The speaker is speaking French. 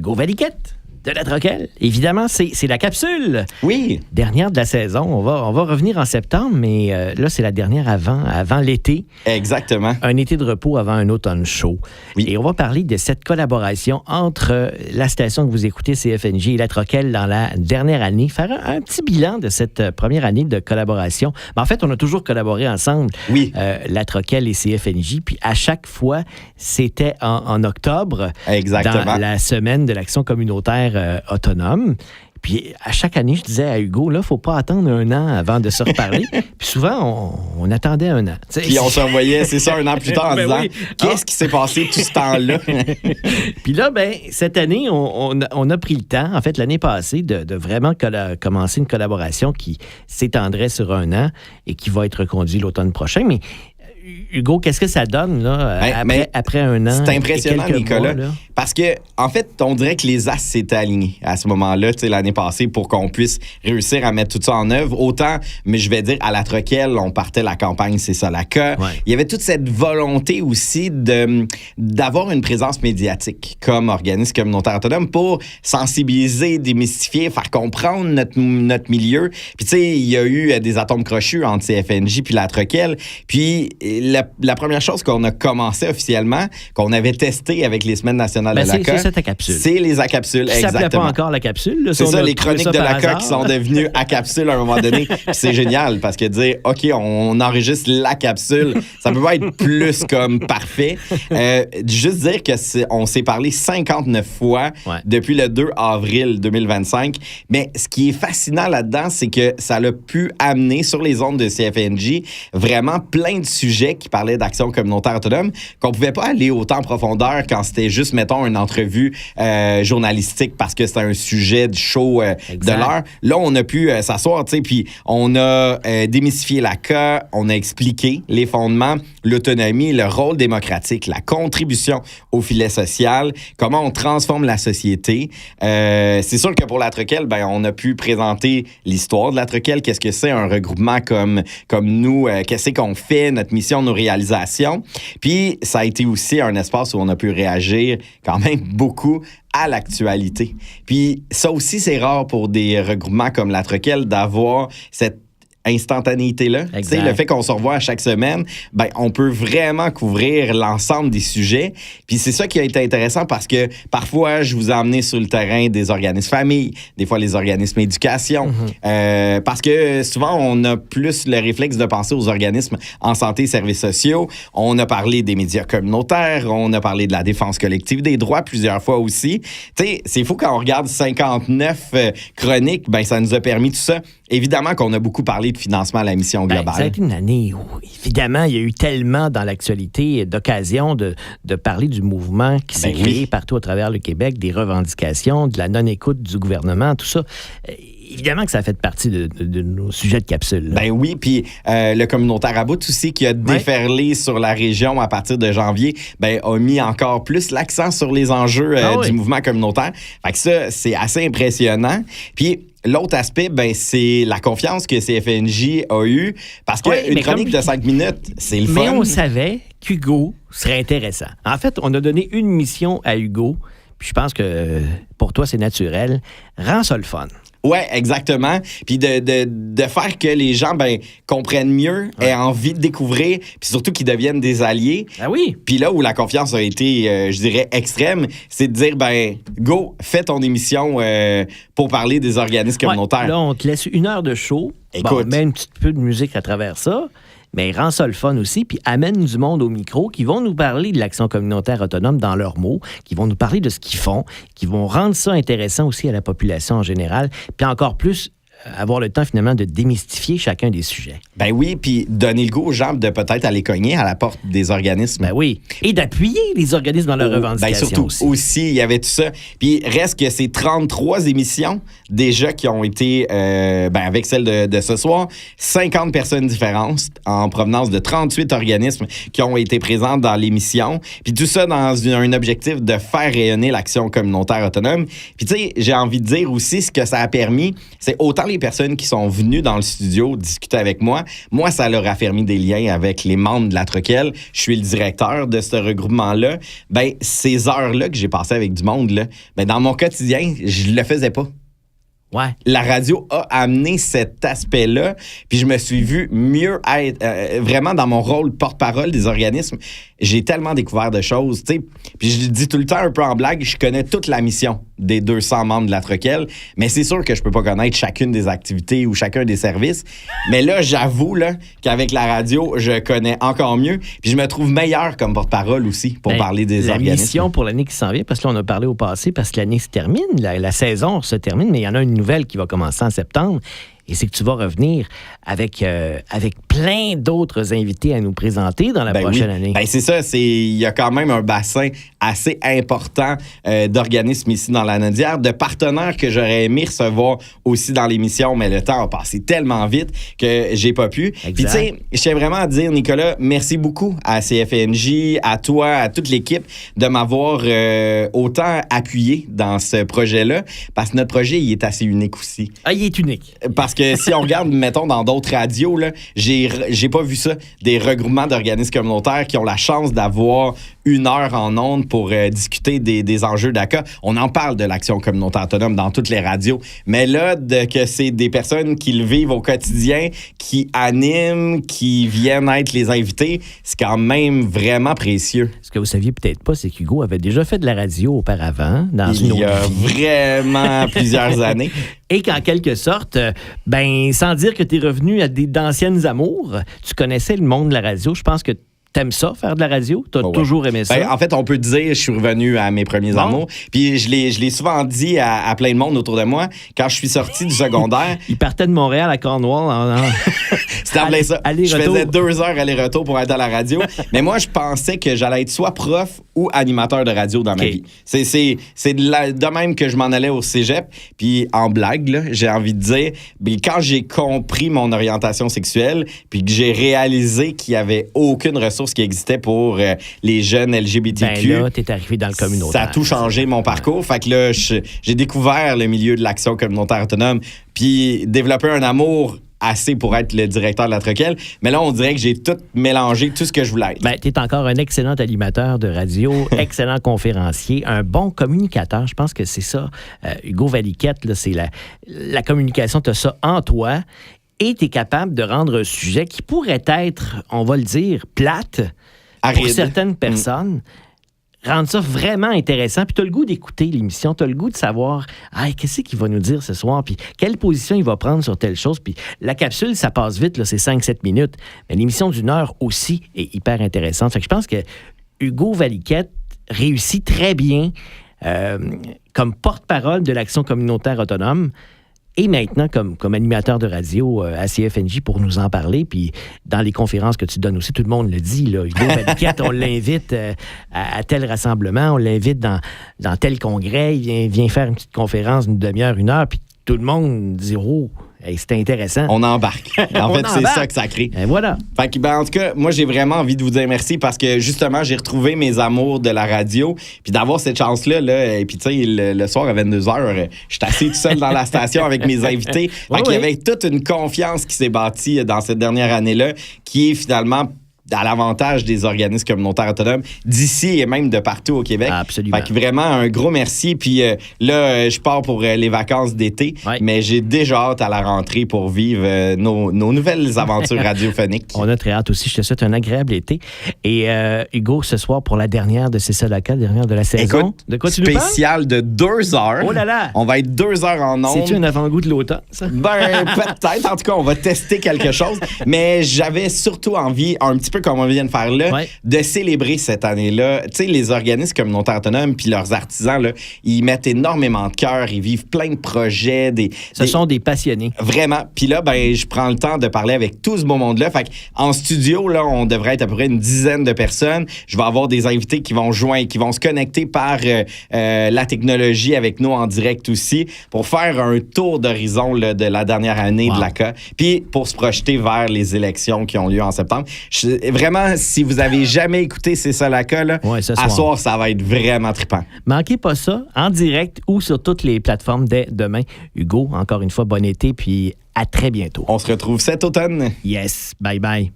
Hugo Valiquette de La Troquelle. Évidemment, c'est la capsule. Oui. Dernière de la saison. On va revenir en septembre, mais là, c'est la dernière avant l'été. Exactement. Un été de repos avant un automne chaud. Oui. Et on va parler de cette collaboration entre la station que vous écoutez, CFNJ, et La Troquelle dans la dernière année. Faire un petit bilan de cette première année de collaboration. En fait, on a toujours collaboré ensemble, Oui. La Troquelle et CFNJ. Puis à chaque fois, c'était en octobre, Exactement. dans la semaine de l'action communautaire autonome. Puis à chaque année, je disais à Hugo, là, il ne faut pas attendre un an avant de se reparler. Puis souvent, on attendait un an. Puis on se revoyait, c'est ça, un an plus tard en disant oui. qu'est-ce qui s'est passé tout ce temps-là? Puis là, cette année, on a pris le temps, en fait, l'année passée, de vraiment commencer une collaboration qui s'étendrait sur un an et qui va être reconduite l'automne prochain. Mais Hugo, qu'est-ce que ça donne là, après un an? C'est impressionnant, Nicolas. Mois, parce que, en fait, on dirait que les as s'étaient alignés à ce moment-là, l'année passée, pour qu'on puisse réussir à mettre tout ça en œuvre. Autant, mais je vais dire, à La Troquelle, on partait la campagne C'est ça la cas. Ouais. Il y avait toute cette volonté aussi d'avoir une présence médiatique comme organisme communautaire autonome pour sensibiliser, démystifier, faire comprendre notre milieu. Puis, tu sais, il y a eu des atomes crochus entre CFNJ puis La Troquelle. Puis, la première chose qu'on a commencé officiellement, qu'on avait testé avec les semaines nationales de la CA, c'est ta capsule. C'est les acapsules, Ça s'appelait exactement. pas encore la capsule. Là, C'est ça, les chroniques de la CA hasard. qui sont devenues à capsule à un moment donné. Puis c'est génial parce que dire, OK, on enregistre la capsule, ça peut pas être plus comme parfait. Juste dire que on s'est parlé 59 fois depuis le 2 avril 2025. Mais ce qui est fascinant là-dedans, c'est que ça a pu amener sur les ondes de CFNJ vraiment plein de sujets qui parlaient d'action communautaire autonome qu'on pouvait pas aller autant en profondeur quand c'était juste, mettons, une entrevue journalistique parce que c'était un sujet du show de l'heure. Là, on a pu s'asseoir, tu sais, puis on a démystifié la CA, on a expliqué les fondements, l'autonomie, le rôle démocratique, la contribution au filet social, comment on transforme la société. C'est sûr que pour La Troquelle, on a pu présenter l'histoire de La Troquelle, qu'est-ce que c'est un regroupement comme nous, qu'est-ce qu'on fait, notre mission, nos réalisations. Puis, ça a été aussi un espace où on a pu réagir quand même beaucoup à l'actualité. Puis, ça aussi, c'est rare pour des regroupements comme La Troquelle d'avoir cette instantanéité-là. Le fait qu'on se revoit à chaque semaine, on peut vraiment couvrir l'ensemble des sujets. Puis c'est ça qui a été intéressant parce que parfois, je vous ai emmené sur le terrain des organismes famille, des fois les organismes éducation, parce que souvent, on a plus le réflexe de penser aux organismes en santé et services sociaux. On a parlé des médias communautaires, on a parlé de la défense collective des droits plusieurs fois aussi. Tu sais, c'est fou quand on regarde 59 chroniques, ça nous a permis tout ça. Évidemment qu'on a beaucoup parlé de financement à la mission globale. Ça a été une année où, évidemment, il y a eu tellement dans l'actualité d'occasions de parler du mouvement qui s'est créé partout à travers le Québec, des revendications, de la non-écoute du gouvernement, tout ça. Évidemment que ça a fait partie de nos sujets de capsule. Oui, puis le communautaire à bout aussi qui a déferlé sur la région à partir de janvier, a mis encore plus l'accent sur les enjeux du mouvement communautaire. Fait que ça, c'est assez impressionnant. Puis l'autre aspect, c'est la confiance que CFNJ a eue parce qu'une chronique de 5 minutes, c'est le fun. Mais on savait qu'Hugo serait intéressant. En fait, on a donné une mission à Hugo, puis je pense que pour toi, c'est naturel. Rends ça le fun. Oui, exactement. Puis de faire que les gens comprennent mieux, aient envie de découvrir, puis surtout qu'ils deviennent des alliés. Ah oui. Puis là où la confiance a été, je dirais, extrême, c'est de dire, go, fais ton émission pour parler des organismes communautaires. Là, on te laisse 1 heure de show. Écoute. Mets un petit peu de musique à travers ça. Mais rend ça le fun aussi, puis amène du monde au micro qui vont nous parler de l'action communautaire autonome dans leurs mots, qui vont nous parler de ce qu'ils font, qui vont rendre ça intéressant aussi à la population en général, puis encore plus avoir le temps finalement de démystifier chacun des sujets. Oui, puis donner le goût aux gens de peut-être aller cogner à la porte des organismes. Oui, et d'appuyer les organismes dans leurs revendications surtout aussi, il y avait tout ça. Puis reste que ces 33 émissions déjà qui ont été, avec celle de ce soir, 50 personnes différentes en provenance de 38 organismes qui ont été présents dans l'émission. Puis tout ça dans un objectif de faire rayonner l'action communautaire autonome. Puis tu sais, j'ai envie de dire aussi ce que ça a permis, c'est autant par les personnes qui sont venues dans le studio discuter avec moi, ça leur a affermi des liens avec les membres de la Troquelle. Je suis le directeur de ce regroupement-là. Ben, ces heures-là que j'ai passées avec du monde, là, ben, dans mon quotidien, je le faisais pas. Ouais. La radio a amené cet aspect-là, puis je me suis vu mieux être vraiment dans mon rôle porte-parole des organismes. J'ai tellement découvert de choses, tu sais. Puis je dis tout le temps un peu en blague, je connais toute la mission des 200 membres de la Troquelle, mais c'est sûr que je peux pas connaître chacune des activités ou chacun des services. Mais là, j'avoue là, qu'avec la radio, je connais encore mieux, puis je me trouve meilleur comme porte-parole aussi pour parler des organismes. La mission pour l'année qui s'en vient, parce que là, on a parlé au passé, parce que l'année se termine, la saison se termine, mais il y en a une nouvelle qui va commencer en septembre. Et c'est que tu vas revenir avec plein d'autres invités à nous présenter dans la prochaine année. Ben c'est ça. Il y a quand même un bassin assez important d'organismes ici dans la Naudière, de partenaires que j'aurais aimé recevoir aussi dans l'émission, mais le temps a passé tellement vite que j'ai pas pu. Puis tu sais, je tiens vraiment à dire, Nicolas, merci beaucoup à CFNJ, à toi, à toute l'équipe de m'avoir autant appuyé dans ce projet-là, parce que notre projet, il est assez unique aussi. Ah, il est unique. Parce que si on regarde, mettons, dans d'autres radios, là, j'ai pas vu ça, des regroupements d'organismes communautaires qui ont la chance d'avoir 1 heure en ondes pour discuter des enjeux d'ACA. On en parle de l'action communautaire autonome dans toutes les radios, mais là, que c'est des personnes qui le vivent au quotidien, qui animent, qui viennent être les invités, c'est quand même vraiment précieux. Ce que vous saviez peut-être pas, c'est qu'Hugo avait déjà fait de la radio auparavant, dans une autre vie. Il y a vraiment plusieurs années. Et qu'en quelque sorte, sans dire que tu es revenu à d'anciennes amours, tu connaissais le monde de la radio. Je pense que t'aimes ça, faire de la radio? T'as toujours aimé ça? En fait, on peut dire, je suis revenu à mes premiers amours. Puis je l'ai souvent dit à plein de monde autour de moi. Quand je suis sorti du secondaire... Il partait de Montréal à Cornwall. C'était en plein ça. Je faisais 2 heures aller-retour pour être à la radio. Mais moi, je pensais que j'allais être soit prof ou animateur de radio dans ma vie. C'est de même que je m'en allais au cégep. Puis en blague, là, j'ai envie de dire, quand j'ai compris mon orientation sexuelle, puis que j'ai réalisé qu'il n'y avait aucune ressource qui existait pour les jeunes LGBTQ. Ben là, t'es arrivé dans le communautaire. Ça a tout changé, mon parcours. Fait que là, j'ai découvert le milieu de l'action communautaire autonome, puis développé un amour assez pour être le directeur de la Troquelle. Mais là, on dirait que j'ai tout mélangé, tout ce que je voulais être. Tu es encore un excellent animateur de radio, excellent conférencier, un bon communicateur. Je pense que c'est ça. Hugo Valiquette, là, c'est la communication, tu as ça en toi. Et tu es capable de rendre un sujet qui pourrait être, on va le dire, plate pour certaines personnes, rendre ça vraiment intéressant. Puis tu as le goût d'écouter l'émission, tu as le goût de savoir qu'est-ce qu'il va nous dire ce soir, puis quelle position il va prendre sur telle chose. Puis la capsule, ça passe vite, là, c'est 5-7 minutes. Mais l'émission d'1 heure aussi est hyper intéressante. Fait que je pense que Hugo Valiquette réussit très bien comme porte-parole de l'Action communautaire autonome. Et maintenant, comme animateur de radio à CFNJ pour nous en parler, puis dans les conférences que tu donnes aussi, tout le monde le dit, là, Hugo Valiquette, on l'invite à tel rassemblement, on l'invite dans tel congrès, il vient faire une petite conférence d'une demi-heure, 1 heure, puis tout le monde dit « Oh, c'est intéressant. » On embarque. En fait, c'est ça que ça crée. Et voilà. Fait que, en tout cas, moi, j'ai vraiment envie de vous dire merci parce que, justement, j'ai retrouvé mes amours de la radio. Puis d'avoir cette chance-là, et puis, tu sais, le soir à 22h, je suis assis tout seul dans la station avec mes invités. Fait qu'il y avait toute une confiance qui s'est bâtie dans cette dernière année-là qui est finalement à l'avantage des organismes communautaires autonomes d'ici et même de partout au Québec. Absolument. Fait que vraiment, un gros merci. Puis là, je pars pour les vacances d'été, mais j'ai déjà hâte à la rentrée pour vivre nos nouvelles aventures radiophoniques. On a très hâte aussi. Je te souhaite un agréable été. Et Hugo, ce soir, pour la dernière de C'est ça la dernière de la saison. Écoute, de quoi tu nous parles? Spécial de 2 heures. Oh là là! On va être 2 heures en ondes. C'est-tu un avant-goût de l'automne, ça? Peut-être. En tout cas, on va tester quelque chose. Mais j'avais surtout envie, un petit peu comme on vient de faire là, de célébrer cette année-là. Tu sais, les organismes communautaires autonomes puis leurs artisans, là, ils mettent énormément de cœur, ils vivent plein de projets. Ce sont des passionnés. Vraiment. Puis là, je prends le temps de parler avec tout ce beau monde-là. Fait qu'en studio, là, on devrait être à peu près une dizaine de personnes. Je vais avoir des invités qui vont se connecter par la technologie avec nous en direct aussi pour faire un tour d'horizon de la dernière année de l'ACA. Puis pour se projeter vers les élections qui ont lieu en septembre. vraiment, si vous avez jamais écouté C'est ça la cas, là, Ouais, ce à soir. soir, ça va être vraiment trippant. Manquez pas ça en direct ou sur toutes les plateformes dès demain. Hugo, encore une fois, bon été, puis à très bientôt. On se retrouve cet automne. Yes, bye bye.